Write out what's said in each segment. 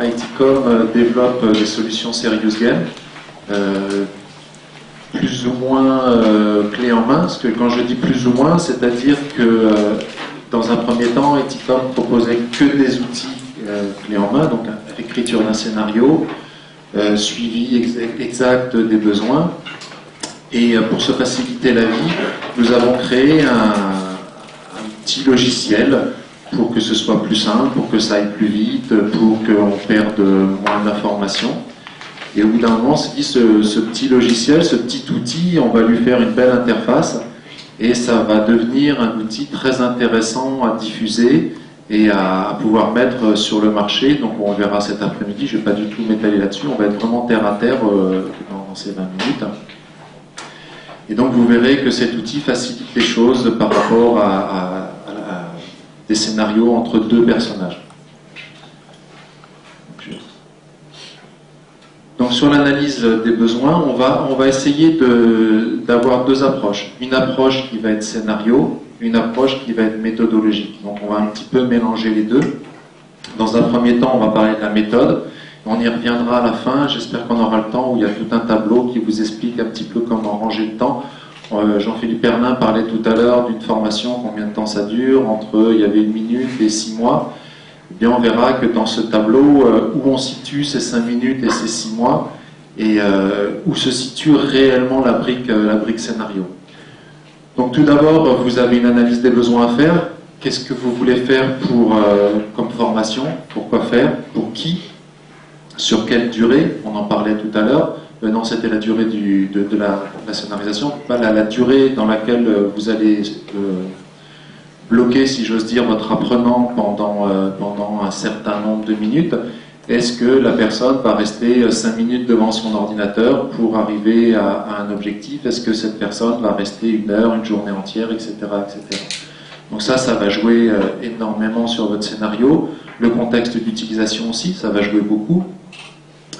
ITCOM développe des solutions Serious Game, plus ou moins clés en main. Parce que quand je dis plus ou moins, c'est-à-dire que dans un premier temps, ITCOM proposait que des outils clés en main, donc écriture d'un scénario, suivi exact des besoins. Et pour se faciliter la vie, nous avons créé un petit logiciel pour que ce soit plus simple, pour que ça aille plus vite, pour qu'on perde moins d'informations. Et au bout d'un moment, on s'est dit, ce petit logiciel, ce petit outil, on va lui faire une belle interface et ça va devenir un outil très intéressant à diffuser et à pouvoir mettre sur le marché. Donc on verra cet après-midi, je ne vais pas du tout m'étaler là-dessus, on va être vraiment terre à terre dans ces 20 minutes. Et donc vous verrez que cet outil facilite les choses par rapport à des scénarios entre deux personnages. Donc sur l'analyse des besoins, on va essayer d'avoir deux approches. Une approche qui va être scénario, une approche qui va être méthodologique. Donc on va un petit peu mélanger les deux. Dans un premier temps, on va parler de la méthode. On y reviendra à la fin. J'espère qu'on aura le temps où il y a tout un tableau qui vous explique un petit peu comment ranger le temps. Jean-Philippe Pernin parlait tout à l'heure d'une formation, combien de temps ça dure, il y avait 1 minute et 6 mois. Eh bien, on verra que dans ce tableau, où on situe ces 5 minutes et ces 6 mois, et où se situe réellement la brique scénario. Donc tout d'abord, vous avez une analyse des besoins à faire. Qu'est-ce que vous voulez faire comme formation? Pourquoi faire? Pour qui? Sur quelle durée? On en parlait tout à l'heure. Non, c'était la durée de la scénarisation. La durée dans laquelle vous allez bloquer, si j'ose dire, votre apprenant pendant un certain nombre de minutes. Est-ce que la personne va rester 5 minutes devant son ordinateur pour arriver à un objectif? Est-ce que cette personne va rester 1 heure, une journée entière, etc. etc. Donc ça va jouer énormément sur votre scénario. Le contexte d'utilisation aussi, ça va jouer beaucoup.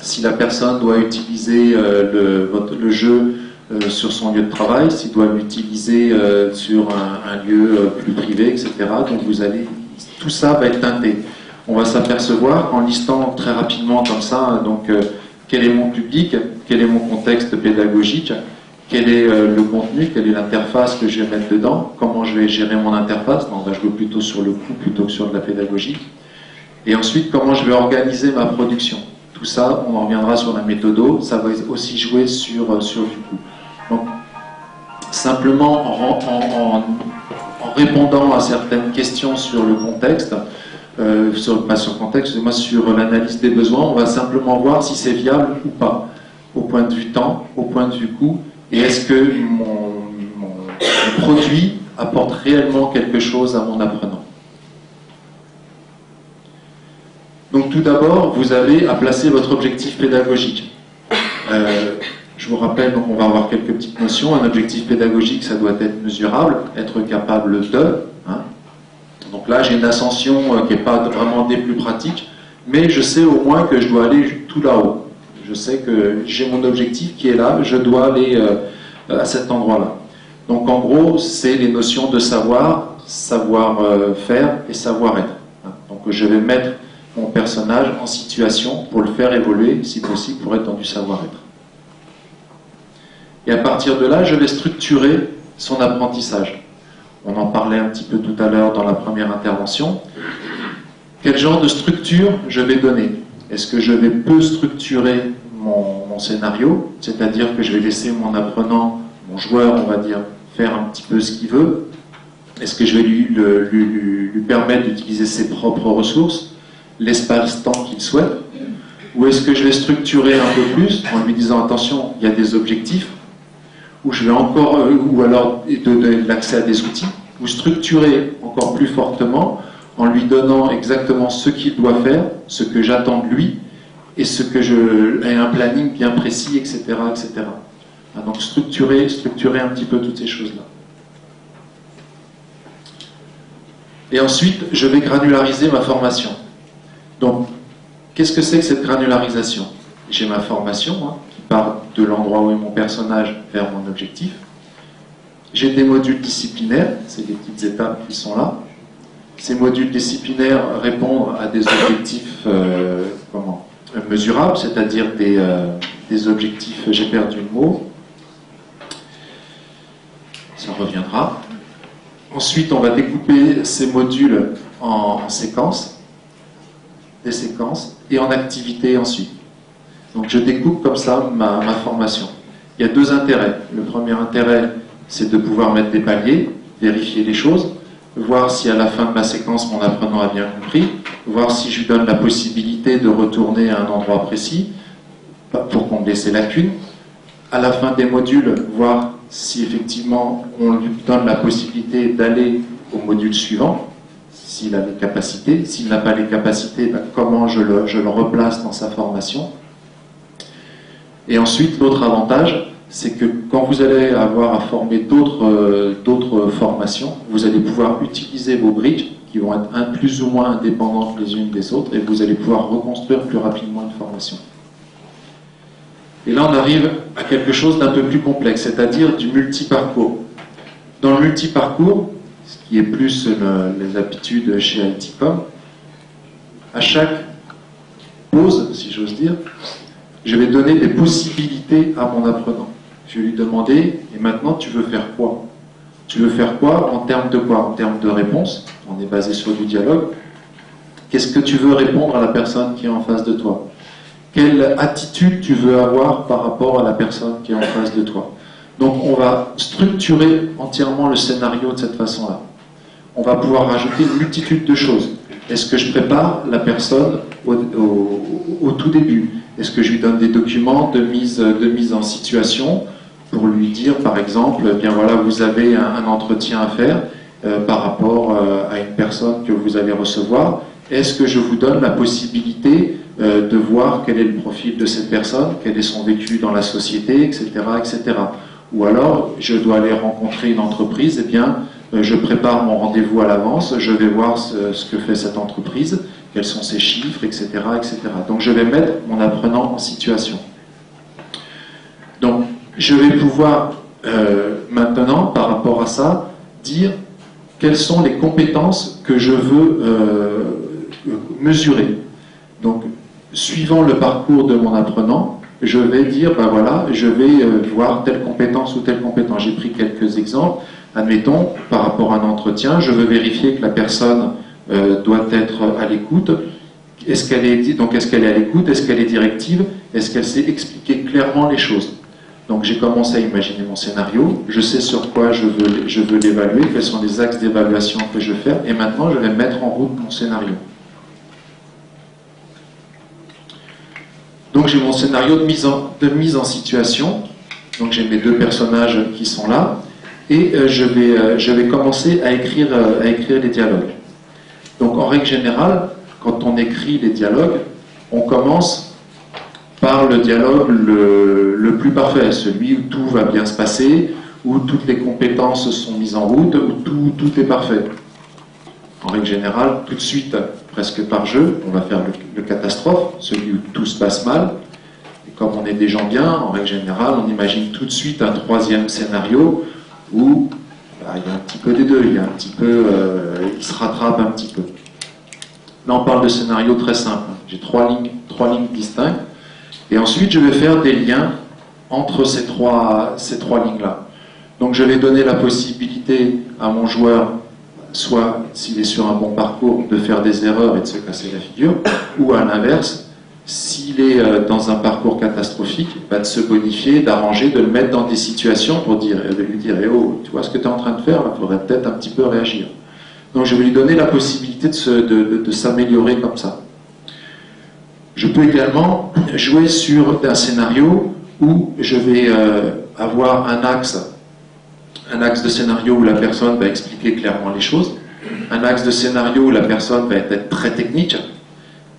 Si la personne doit utiliser le jeu sur son lieu de travail, s'il doit l'utiliser sur un lieu plus privé, etc. Donc tout ça va être teinté. On va s'apercevoir en listant très rapidement comme ça, donc quel est mon public, quel est mon contexte pédagogique, quel est le contenu, quelle est l'interface que je vais mettre dedans, comment je vais gérer mon interface. On va jouer plutôt sur le coût plutôt que sur de la pédagogie. Et ensuite, comment je vais organiser ma production. Tout ça, on en reviendra sur la méthodo, ça va aussi jouer sur du coût. Donc, simplement en répondant à certaines questions sur le contexte, pas sur le contexte, mais sur l'analyse des besoins, on va simplement voir si c'est viable ou pas, au point de vue temps, au point de vue coût, et est-ce que mon produit apporte réellement quelque chose à mon apprenant. Donc tout d'abord, vous avez à placer votre objectif pédagogique. Je vous rappelle, donc on va avoir quelques petites notions. Un objectif pédagogique, ça doit être mesurable, être capable de. Donc là, j'ai une ascension qui n'est pas vraiment des plus pratiques, mais je sais au moins que je dois aller tout là-haut. Je sais que j'ai mon objectif qui est là, je dois aller à cet endroit-là. Donc en gros, c'est les notions de savoir, savoir-faire et savoir-être. Donc je vais mettre mon personnage en situation pour le faire évoluer, si possible, pour être dans du savoir-être. Et à partir de là, je vais structurer son apprentissage. On en parlait un petit peu tout à l'heure dans la première intervention. Quel genre de structure je vais donner? Est-ce que je vais peu structurer mon scénario, c'est-à-dire que je vais laisser mon apprenant, mon joueur, on va dire, faire un petit peu ce qu'il veut? Est-ce que je vais lui permettre d'utiliser ses propres ressources, l'espace-temps qu'il souhaite? Ou est-ce que je vais structurer un peu plus en lui disant attention, il y a des objectifs, ou je vais ou alors donner l'accès à des outils, ou structurer encore plus fortement en lui donnant exactement ce qu'il doit faire, ce que j'attends de lui, et un planning bien précis, etc. etc. Donc structurer un petit peu toutes ces choses-là. Et ensuite, je vais granulariser ma formation. Donc, qu'est-ce que c'est que cette granularisation? J'ai ma formation, qui part de l'endroit où est mon personnage vers mon objectif. J'ai des modules disciplinaires, c'est des petites étapes qui sont là. Ces modules disciplinaires répondent à des objectifs mesurables, c'est-à-dire des objectifs, j'ai perdu le mot, ça reviendra. Ensuite, on va découper ces modules en séquences, des séquences, et en activités ensuite. Donc je découpe comme ça ma formation. Il y a deux intérêts. Le premier intérêt, c'est de pouvoir mettre des paliers, vérifier les choses, voir si à la fin de ma séquence, mon apprenant a bien compris, voir si je lui donne la possibilité de retourner à un endroit précis pour combler ses lacunes. À la fin des modules, voir si effectivement on lui donne la possibilité d'aller au module suivant, s'il a les capacités. S'il n'a pas les capacités, ben, comment je le replace dans sa formation. Et ensuite, l'autre avantage, c'est que quand vous allez avoir à former d'autres formations, vous allez pouvoir utiliser vos bridges qui vont être plus ou moins indépendantes les unes des autres et vous allez pouvoir reconstruire plus rapidement une formation. Et là, on arrive à quelque chose d'un peu plus complexe, c'est-à-dire du multiparcours. Dans le multiparcours, ce qui est plus les habitudes chez ITCOM, à chaque pause, si j'ose dire, je vais donner des possibilités à mon apprenant. Je vais lui demander, et maintenant tu veux faire quoi? Tu veux faire quoi en termes de quoi? En termes de réponse, on est basé sur du dialogue. Qu'est-ce que tu veux répondre à la personne qui est en face de toi? Quelle attitude tu veux avoir par rapport à la personne qui est en face de toi? Donc on va structurer entièrement le scénario de cette façon-là. On va pouvoir rajouter une multitude de choses. Est-ce que je prépare la personne au tout début? Est-ce que je lui donne des documents de mise en situation pour lui dire, par exemple, eh bien voilà, vous avez un entretien à faire par rapport à une personne que vous allez recevoir. Est-ce que je vous donne la possibilité de voir quel est le profil de cette personne, quel est son vécu dans la société, etc., etc. Ou alors, je dois aller rencontrer une entreprise, eh bien, je prépare mon rendez-vous à l'avance, je vais voir ce que fait cette entreprise, quels sont ses chiffres, etc., etc. Donc je vais mettre mon apprenant en situation. Donc je vais pouvoir maintenant, par rapport à ça, dire quelles sont les compétences que je veux mesurer. Donc suivant le parcours de mon apprenant, je vais dire, ben voilà, je vais voir telle compétence ou telle compétence. J'ai pris quelques exemples. Admettons, par rapport à un entretien, je veux vérifier que la personne doit être à l'écoute. Est-ce qu'elle est à l'écoute? Est-ce qu'elle est directive? Est-ce qu'elle sait expliquer clairement les choses? Donc j'ai commencé à imaginer mon scénario, je sais sur quoi je veux l'évaluer, quels sont les axes d'évaluation que je vais faire, et maintenant je vais mettre en route mon scénario. Donc j'ai mon scénario de mise en situation, donc j'ai mes deux personnages qui sont là, et je vais commencer à écrire les dialogues. Donc en règle générale, quand on écrit les dialogues, on commence par le dialogue le plus parfait, celui où tout va bien se passer, où toutes les compétences sont mises en route, où tout est parfait. En règle générale, tout de suite, presque par jeu, on va faire le catastrophe, celui où tout se passe mal. Et comme on est des gens bien, en règle générale, on imagine tout de suite un troisième scénario où il y a un petit peu des deux, il se rattrape un petit peu. Là, on parle de scénario très simple. J'ai trois lignes distinctes. Et ensuite, je vais faire des liens entre ces trois lignes-là. Donc, je vais donner la possibilité à mon joueur, soit s'il est sur un bon parcours, de faire des erreurs et de se casser la figure, ou à l'inverse, s'il est dans un parcours catastrophique, de se bonifier, d'arranger, de le mettre dans des situations pour de lui dire eh oh, tu vois ce que tu es en train de faire, il faudrait peut-être un petit peu réagir. Donc, je vais lui donner la possibilité de s'améliorer comme ça. Je peux également jouer sur un scénario où je vais avoir un axe de scénario où la personne va expliquer clairement les choses, un axe de scénario où la personne va être très technique,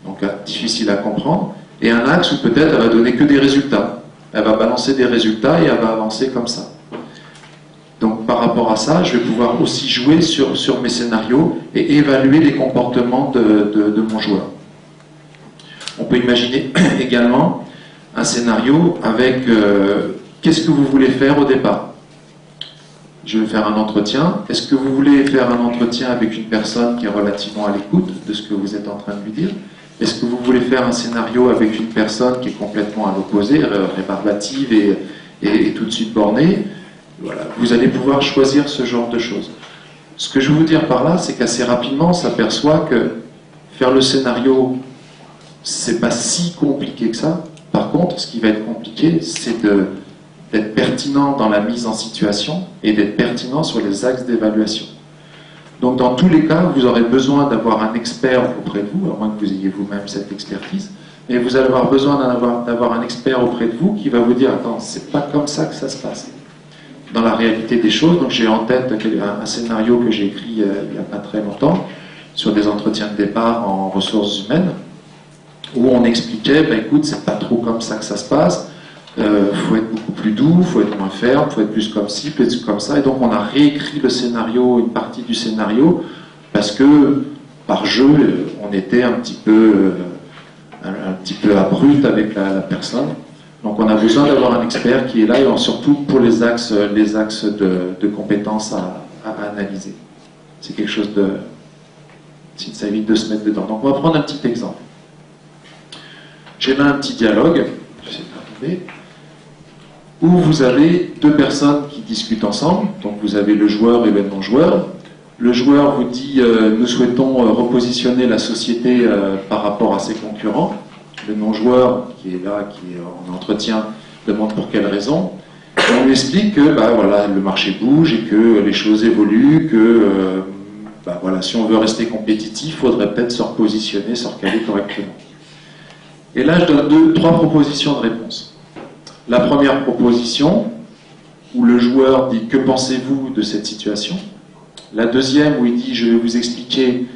donc difficile à comprendre, et un axe où peut-être elle va donner que des résultats. Elle va balancer des résultats et elle va avancer comme ça. Donc par rapport à ça, je vais pouvoir aussi jouer sur mes scénarios et évaluer les comportements de mon joueur. On peut imaginer également un scénario avec qu'est-ce que vous voulez faire au départ? Je vais faire un entretien. Est-ce que vous voulez faire un entretien avec une personne qui est relativement à l'écoute de ce que vous êtes en train de lui dire? Est-ce que vous voulez faire un scénario avec une personne qui est complètement à l'opposé, rébarbative et tout de suite bornée? Voilà. Vous allez pouvoir choisir ce genre de choses. Ce que je veux vous dire par là, c'est qu'assez rapidement, on s'aperçoit que faire le scénario, c'est pas si compliqué que ça. Par contre, ce qui va être compliqué, c'est d'être pertinent dans la mise en situation et d'être pertinent sur les axes d'évaluation. Donc dans tous les cas, vous aurez besoin d'avoir un expert auprès de vous, à moins que vous ayez vous-même cette expertise, mais vous allez avoir besoin d'avoir un expert auprès de vous qui va vous dire « Attends, c'est pas comme ça que ça se passe ». Dans la réalité des choses, donc j'ai en tête un scénario que j'ai écrit il n'y a pas très longtemps, sur des entretiens de départ en ressources humaines, où on expliquait, ben écoute, c'est pas trop comme ça que ça se passe, faut être beaucoup plus doux, faut être moins ferme, faut être plus comme ci, plus comme ça, et donc on a réécrit le scénario, une partie du scénario, parce que par jeu, on était un petit peu abrupt avec la personne. Donc on a besoin d'avoir un expert qui est là, et surtout pour les axes de compétences à analyser. C'est quelque chose de... ça évite de se mettre dedans. Donc on va prendre un petit exemple. J'ai là un petit dialogue, je sais pas arriver, où vous avez deux personnes qui discutent ensemble. Donc vous avez le joueur et le non-joueur. Le joueur vous dit nous souhaitons repositionner la société par rapport à ses concurrents. Le non-joueur qui est là, qui est en entretien, demande pour quelle raison. Et on lui explique que voilà, le marché bouge et que les choses évoluent, que voilà, si on veut rester compétitif, il faudrait peut-être se repositionner, se recaler correctement. Et là, je donne trois propositions de réponse. La première proposition, où le joueur dit « Que pensez-vous de cette situation ?» La deuxième, où il dit « Je vais vous expliquer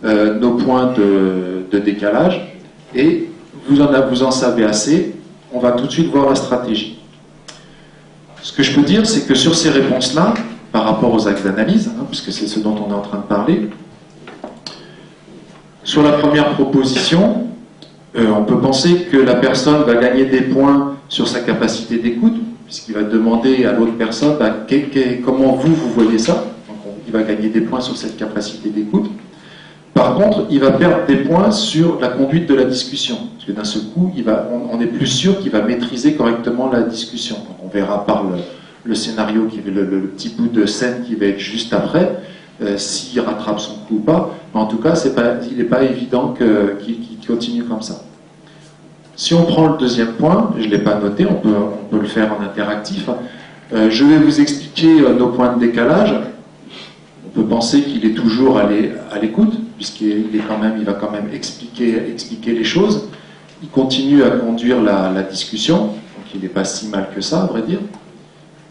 nos points de décalage. » Et vous en savez assez, on va tout de suite voir la stratégie. Ce que je peux dire, c'est que sur ces réponses-là, par rapport aux axes d'analyse, puisque c'est ce dont on est en train de parler, sur la première proposition, on peut penser que la personne va gagner des points sur sa capacité d'écoute, puisqu'il va demander à l'autre personne comment vous voyez ça. Donc il va gagner des points sur cette capacité d'écoute. Par contre, il va perdre des points sur la conduite de la discussion, parce que d'un seul coup, on est plus sûr qu'il va maîtriser correctement la discussion. Donc on verra par le scénario, le petit bout de scène qui va être juste après, s'il rattrape son coup ou pas. Mais en tout cas, il n'est pas évident qu'il continue comme ça. Si on prend le deuxième point, je ne l'ai pas noté, on peut le faire en interactif. Je vais vous expliquer nos points de décalage. On peut penser qu'il est toujours à l'écoute, puisqu'il va quand même expliquer les choses. Il continue à conduire la discussion, donc il n'est pas si mal que ça, à vrai dire.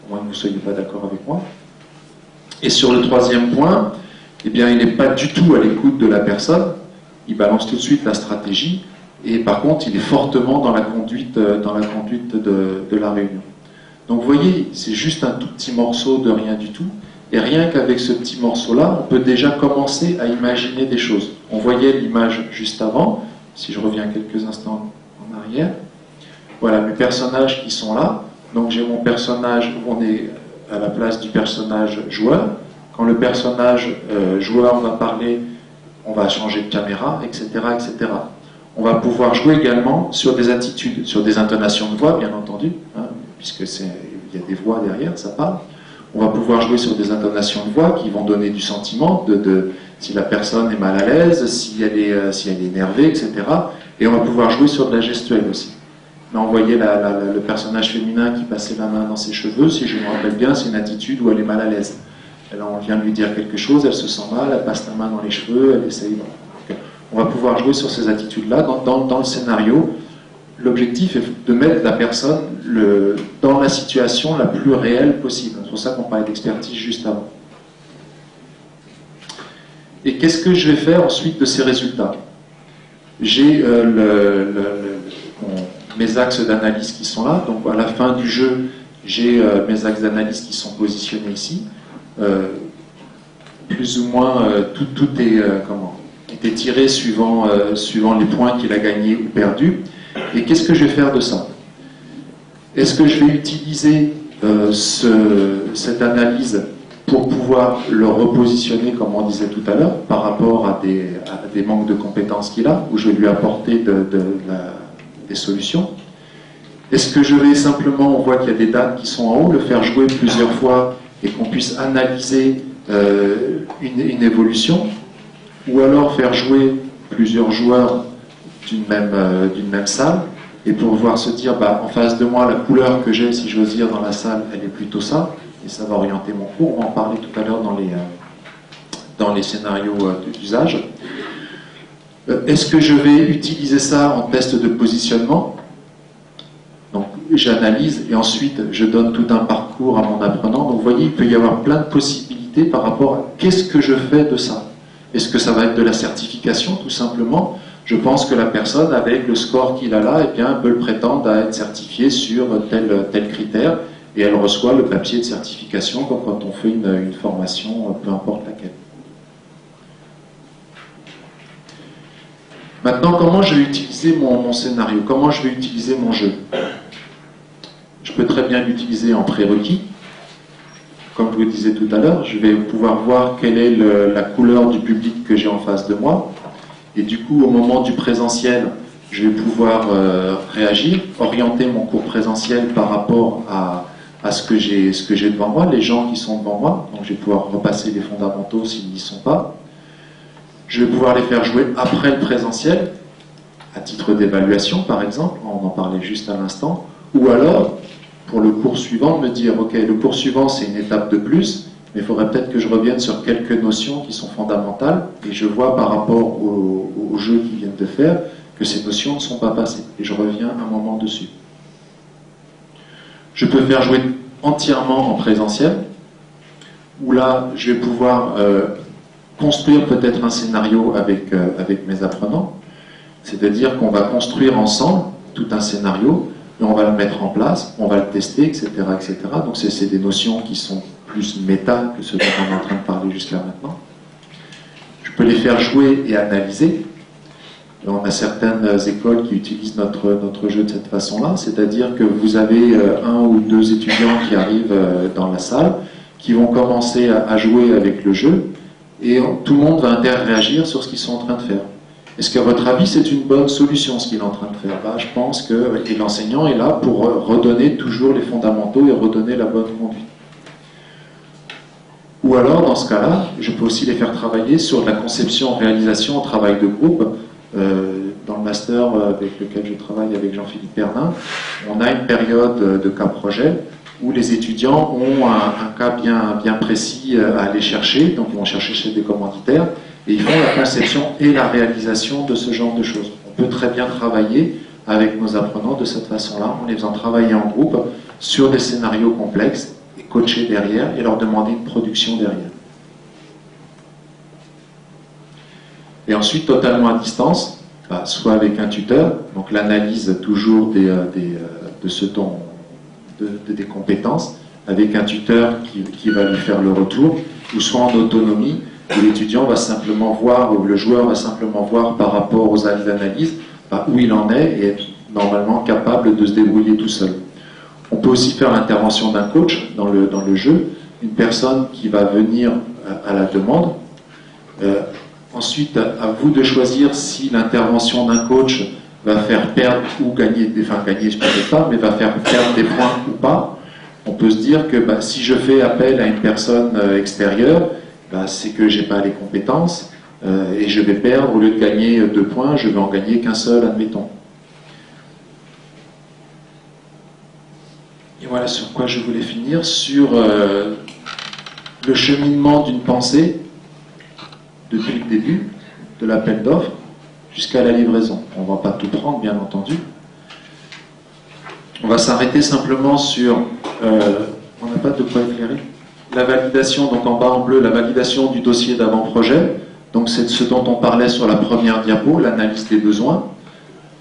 Au moins que vous ne soyez pas d'accord avec moi. Et sur le troisième point, eh bien, il n'est pas du tout à l'écoute de la personne. Il balance tout de suite la stratégie. Et par contre, il est fortement dans la conduite de la réunion. Donc vous voyez, c'est juste un tout petit morceau de rien du tout. Et rien qu'avec ce petit morceau-là, on peut déjà commencer à imaginer des choses. On voyait l'image juste avant, si je reviens quelques instants en arrière. Voilà, mes personnages qui sont là. Donc j'ai mon personnage, on est à la place du personnage joueur. Quand le personnage joueur va parler, on va changer de caméra, etc., etc. On va pouvoir jouer également sur des attitudes, sur des intonations de voix, bien entendu, puisque il y a des voix derrière, ça parle. On va pouvoir jouer sur des intonations de voix qui vont donner du sentiment, si la personne est mal à l'aise, si elle est énervée, etc. Et on va pouvoir jouer sur de la gestuelle aussi. Là, on voyait le personnage féminin qui passait la main dans ses cheveux. Si je me rappelle bien, c'est une attitude où elle est mal à l'aise. Et là, on vient de lui dire quelque chose, elle se sent mal, elle passe la main dans les cheveux, elle essaye. On va pouvoir jouer sur ces attitudes-là dans le scénario. L'objectif est de mettre la personne dans la situation la plus réelle possible. C'est pour ça qu'on parlait d'expertise juste avant. Et qu'est-ce que je vais faire ensuite de ces résultats? J'ai mes axes d'analyse qui sont là. Donc à la fin du jeu, j'ai mes axes d'analyse qui sont positionnés ici. Plus ou moins, tout est tiré suivant les points qu'il a gagnés ou perdus. Et qu'est-ce que je vais faire de ça? Est-ce que je vais utiliser cette analyse pour pouvoir le repositionner, comme on disait tout à l'heure, par rapport à des manques de compétences qu'il a, où je vais lui apporter des solutions. Est-ce que je vais simplement, on voit qu'il y a des dates qui sont en haut, le faire jouer plusieurs fois et qu'on puisse analyser une évolution, ou alors faire jouer plusieurs joueurs d'une même salle, et pour pouvoir se dire, bah, en face de moi, la couleur que j'ai, si j'ose dire, dans la salle, elle est plutôt ça, et ça va orienter mon cours. On va en parler tout à l'heure dans les scénarios d'usage. Est-ce que je vais utiliser ça en test de positionnement? Donc j'analyse et ensuite je donne tout un parcours à mon apprenant. Donc vous voyez, il peut y avoir plein de possibilités par rapport à qu'est-ce que je fais de ça. Est-ce que ça va être de la certification, tout simplement? Je pense que la personne, avec le score qu'il a là, eh bien, peut prétendre à être certifiée sur tel critère, et elle reçoit le papier de certification comme quand on fait une formation, peu importe laquelle. Maintenant, comment je vais utiliser mon scénario? Comment je vais utiliser mon jeu? Je peux très bien l'utiliser en prérequis. Comme je vous le disais tout à l'heure, je vais pouvoir voir quelle est la couleur du public que j'ai en face de moi. Et du coup, au moment du présentiel, je vais pouvoir réagir, orienter mon cours présentiel par rapport à ce que j'ai devant moi, les gens qui sont devant moi. Donc je vais pouvoir repasser les fondamentaux s'ils n'y sont pas. Je vais pouvoir les faire jouer après le présentiel, à titre d'évaluation par exemple, on en parlait juste à l'instant, ou alors, pour le cours suivant, me dire, ok, le cours suivant c'est une étape de plus, mais il faudrait peut-être que je revienne sur quelques notions qui sont fondamentales, et je vois par rapport au jeu qu'ils viennent de faire, que ces notions ne sont pas passées, et je reviens un moment dessus. Je peux faire jouer entièrement en présentiel, où là, je vais pouvoir construire peut-être un scénario avec mes apprenants, c'est-à-dire qu'on va construire ensemble tout un scénario, et on va le mettre en place, on va le tester, etc. etc. Donc c'est des notions qui sont plus méta que ce dont on est en train de parler jusqu'à maintenant. Je peux les faire jouer et analyser. Et on a certaines écoles qui utilisent notre jeu de cette façon-là, c'est-à-dire que vous avez un ou deux étudiants qui arrivent dans la salle, qui vont commencer à jouer avec le jeu, et tout le monde va interréagir sur ce qu'ils sont en train de faire. Est-ce qu'à votre avis, c'est une bonne solution, ce qu'il est en train de faire? Bah, je pense que l'enseignant est là pour redonner toujours les fondamentaux et redonner la bonne conduite. Ou alors, dans ce cas-là, je peux aussi les faire travailler sur de la conception-réalisation en travail de groupe. Dans le master avec lequel je travaille avec Jean-Philippe Pernin, on a une période de cas projet où les étudiants ont un cas bien précis à aller chercher, donc ils vont chercher chez des commanditaires, et ils font la conception et la réalisation de ce genre de choses. On peut très bien travailler avec nos apprenants de cette façon-là, en les faisant travailler en groupe sur des scénarios complexes, et coacher derrière, et leur demander une production derrière. Et ensuite, totalement à distance, soit avec un tuteur, donc l'analyse toujours des compétences, avec un tuteur qui va lui faire le retour, ou soit en autonomie, où l'étudiant va simplement voir, ou le joueur va simplement voir par rapport aux avis d'analyse, où il en est, et être normalement capable de se débrouiller tout seul. On peut aussi faire l'intervention d'un coach dans le jeu, une personne qui va venir à la demande. Ensuite, à vous de choisir si l'intervention d'un coach va faire perdre ou gagner, enfin gagner je ne sais pas, mais va faire perdre des points ou pas. On peut se dire que si je fais appel à une personne extérieure, c'est que je n'ai pas les compétences et je vais perdre, au lieu de gagner 2 points, je vais en gagner qu'un seul, admettons. Et voilà sur quoi je voulais finir, sur le cheminement d'une pensée depuis le début de l'appel d'offres jusqu'à la livraison. On ne va pas tout prendre, bien entendu. On va s'arrêter simplement sur... on n'a pas de quoi éclairer. La validation, donc en bas en bleu, la validation du dossier d'avant-projet. Donc c'est ce dont on parlait sur la première diapo, l'analyse des besoins.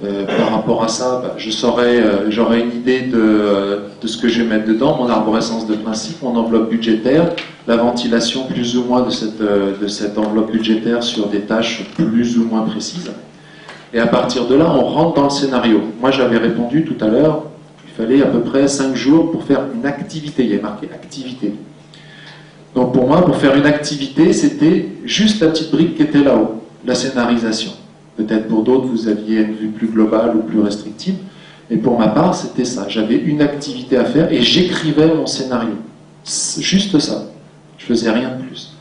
Par rapport à ça, j'aurai une idée de ce que je vais mettre dedans, mon arborescence de principe, mon enveloppe budgétaire, la ventilation plus ou moins de cette enveloppe budgétaire sur des tâches plus ou moins précises. Et à partir de là, on rentre dans le scénario. Moi, j'avais répondu tout à l'heure, il fallait à peu près 5 jours pour faire une activité. Il y a marqué activité. Donc pour moi, pour faire une activité, c'était juste la petite brique qui était là-haut, la scénarisation. Peut-être pour d'autres, vous aviez une vue plus globale ou plus restrictive. Et pour ma part, c'était ça. J'avais une activité à faire et j'écrivais mon scénario. Juste ça. Je faisais rien de plus.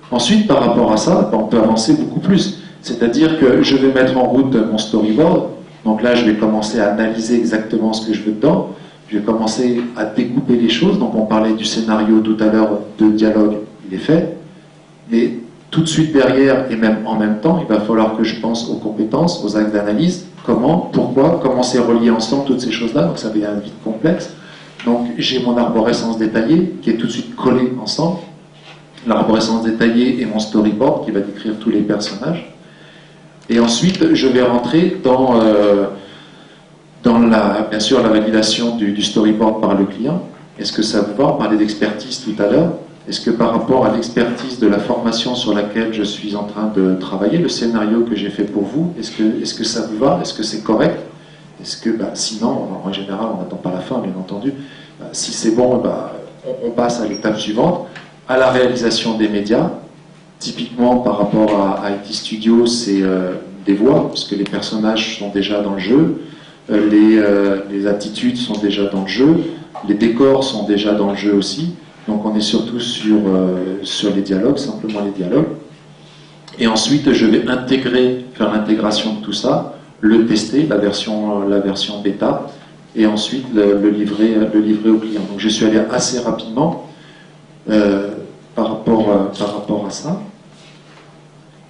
Ensuite, par rapport à ça, on peut avancer beaucoup plus. C'est-à-dire que je vais mettre en route mon storyboard. Donc là, je vais commencer à analyser exactement ce que je veux dedans. Je vais commencer à découper les choses. Donc on parlait du scénario tout à l'heure de dialogue, il est fait. Mais tout de suite derrière, et même en même temps, il va falloir que je pense aux compétences, aux actes d'analyse. Comment, pourquoi, comment c'est relié ensemble, toutes ces choses-là. Donc ça devient vite complexe. Donc j'ai mon arborescence détaillée qui est tout de suite collée ensemble. L'arborescence détaillée et mon storyboard qui va décrire tous les personnages. Et ensuite, je vais rentrer dans bien sûr, la validation du storyboard par le client. Est-ce que ça vous va? On parlait d'expertise tout à l'heure. Est-ce que par rapport à l'expertise de la formation sur laquelle je suis en train de travailler, le scénario que j'ai fait pour vous, est-ce que ça vous va? Est-ce que c'est correct? Est-ce que, sinon, en général, on n'attend pas la fin, bien entendu. Si c'est bon, on passe à l'étape suivante, à la réalisation des médias. Typiquement, par rapport à IT Studio, c'est des voix, puisque les personnages sont déjà dans le jeu, les attitudes sont déjà dans le jeu, les décors sont déjà dans le jeu aussi. Donc on est surtout sur les dialogues, simplement les dialogues. Et ensuite, je vais faire l'intégration de tout ça, le tester, la version bêta, et ensuite le livrer au client. Donc je suis allé assez rapidement par rapport à ça,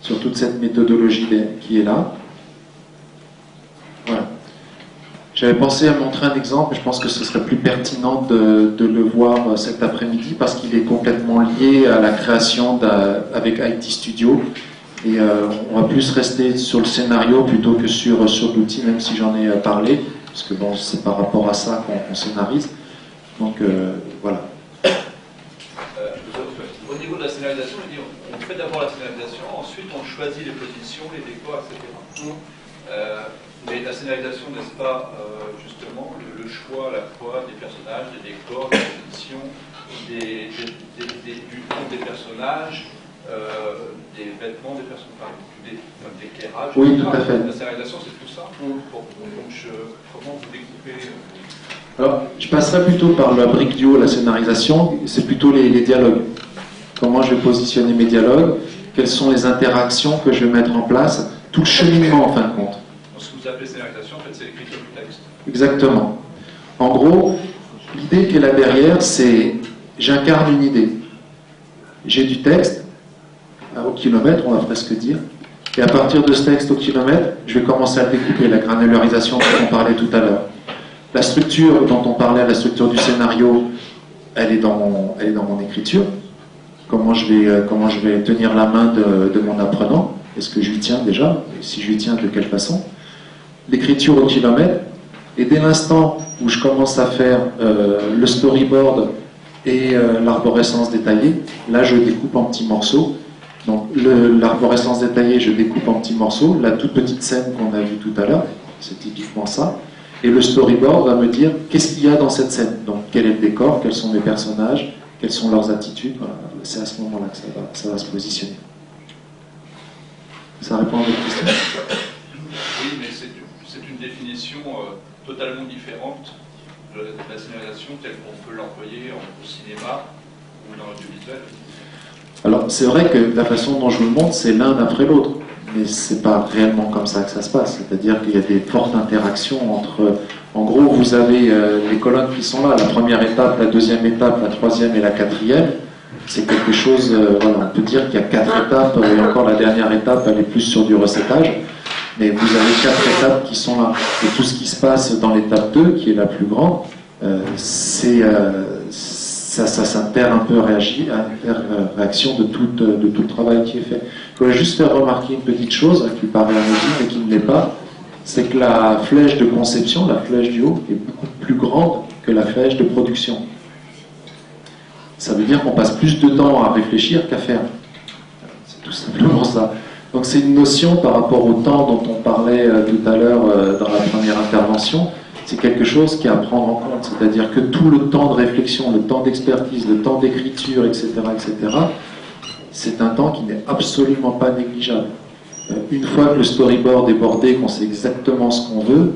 sur toute cette méthodologie qui est là. Voilà. J'avais pensé à montrer un exemple, mais je pense que ce serait plus pertinent de le voir cet après-midi parce qu'il est complètement lié à la création avec IT Studio. Et on va plus rester sur le scénario plutôt que sur l'outil, même si j'en ai parlé, parce que bon, c'est par rapport à ça qu'on scénarise. Donc voilà. Au niveau de la scénarisation, on fait d'abord la scénarisation, ensuite on choisit les positions, les décors, etc. Mais la scénarisation, n'est-ce pas, justement, le choix à la fois des personnages, des décors, des positions, du ton des personnages, des vêtements des personnages, de l'éclairage. Oui, tout à fait. La scénarisation, c'est tout ça. Donc, comment vous découpez Alors, je passerai plutôt par la brique du haut, la scénarisation, c'est plutôt les dialogues. Comment je vais positionner mes dialogues, quelles sont les interactions que je vais mettre en place, tout le cheminement en fin de compte. Ce que vous appelez scénarisation, en fait, c'est l'écriture du texte. Exactement. En gros, l'idée qui est là derrière, c'est j'incarne une idée. J'ai du texte, au kilomètre, on va presque dire, et à partir de ce texte au kilomètre, je vais commencer à découper la granularisation dont on parlait tout à l'heure. La structure dont on parlait, la structure du scénario, elle est dans mon écriture. Comment je vais tenir la main de mon apprenant? Est-ce que je lui tiens déjà? Et si je lui tiens, de quelle façon? L'écriture au kilomètre. Et dès l'instant où je commence à faire le storyboard et l'arborescence détaillée, là je découpe en petits morceaux. Donc l'arborescence détaillée, je découpe en petits morceaux. La toute petite scène qu'on a vue tout à l'heure, c'est typiquement ça. Et le storyboard va me dire qu'est-ce qu'il y a dans cette scène. Donc quel est le décor, quels sont mes personnages, quelles sont leurs attitudes. Voilà. C'est à ce moment-là que ça va se positionner. Ça répond à votre question? Oui, mais c'est une définition totalement différente de la scénarisation telle qu'on peut l'employer au cinéma ou dans l'audiovisuel. Alors, c'est vrai que la façon dont je vous le montre, c'est l'un après l'autre. Mais c'est pas réellement comme ça que ça se passe. C'est-à-dire qu'il y a des fortes interactions entre... En gros, vous avez les colonnes qui sont là. La première étape, la deuxième étape, la troisième et la quatrième. C'est quelque chose... voilà, on peut dire qu'il y a 4 étapes. Et encore, la dernière étape, elle est plus sur du recettage. Mais vous avez 4 étapes qui sont là. Et tout ce qui se passe dans l'étape 2, qui est la plus grande, ça s'inter un peu réaction de tout le travail qui est fait. Je voudrais juste faire remarquer une petite chose qui paraît anodine mais qui ne l'est pas, c'est que la flèche de conception, la flèche du haut, est beaucoup plus grande que la flèche de production. Ça veut dire qu'on passe plus de temps à réfléchir qu'à faire. C'est tout simplement ça. Donc c'est une notion par rapport au temps dont on parlait tout à l'heure dans la première intervention. c'est quelque chose qui est à prendre en compte. C'est-à-dire que tout le temps de réflexion, le temps d'expertise, le temps d'écriture, etc., c'est un temps qui n'est absolument pas négligeable. Une fois que le storyboard est bordé, qu'on sait exactement ce qu'on veut,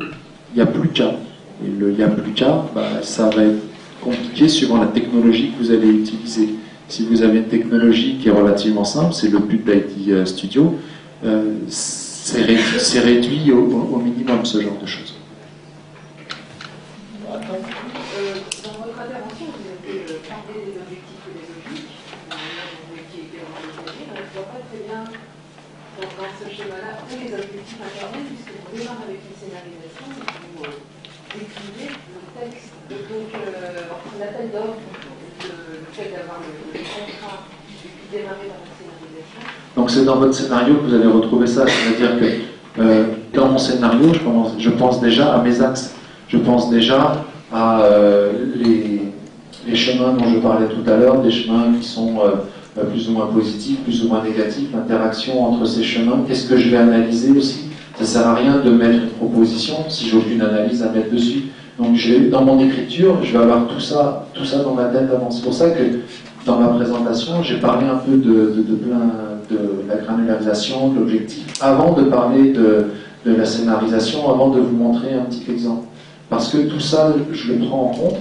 il n'y a plus qu'à. Et il n'y a plus qu'à, ça va être compliqué suivant la technologie que vous allez utiliser. Si vous avez une technologie qui est relativement simple, c'est le but d'IT Studio, c'est réduit au minimum ce genre de choses. Dans votre intervention, vous avez parlé des objectifs pédagogiques, qui étaient engagés. On ne voit pas très bien dans ce schéma-là tous les objectifs internet, puisqu'on démarre avec une scénarisation, vous décrivez le texte. Donc, entre l'appel d'offres, le fait d'avoir le contrat, et puis démarrer dans la scénarisation. Donc c'est dans votre scénario que vous allez retrouver ça, c'est-à-dire que dans mon scénario, je pense déjà à mes axes. Je pense déjà à les chemins dont je parlais tout à l'heure, des chemins qui sont plus ou moins positifs, plus ou moins négatifs, l'interaction entre ces chemins. Qu'est-ce que je vais analyser aussi? Ça ne sert à rien de mettre une proposition si j'ai aucune analyse à mettre dessus. Donc dans mon écriture, je vais avoir tout ça dans ma tête avant. C'est pour ça que dans ma présentation, j'ai parlé un peu de la granularisation, de l'objectif, avant de parler de la scénarisation, avant de vous montrer un petit exemple. Parce que tout ça, je le prends en compte,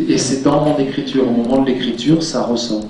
et c'est dans mon écriture. Au moment de l'écriture, ça ressort.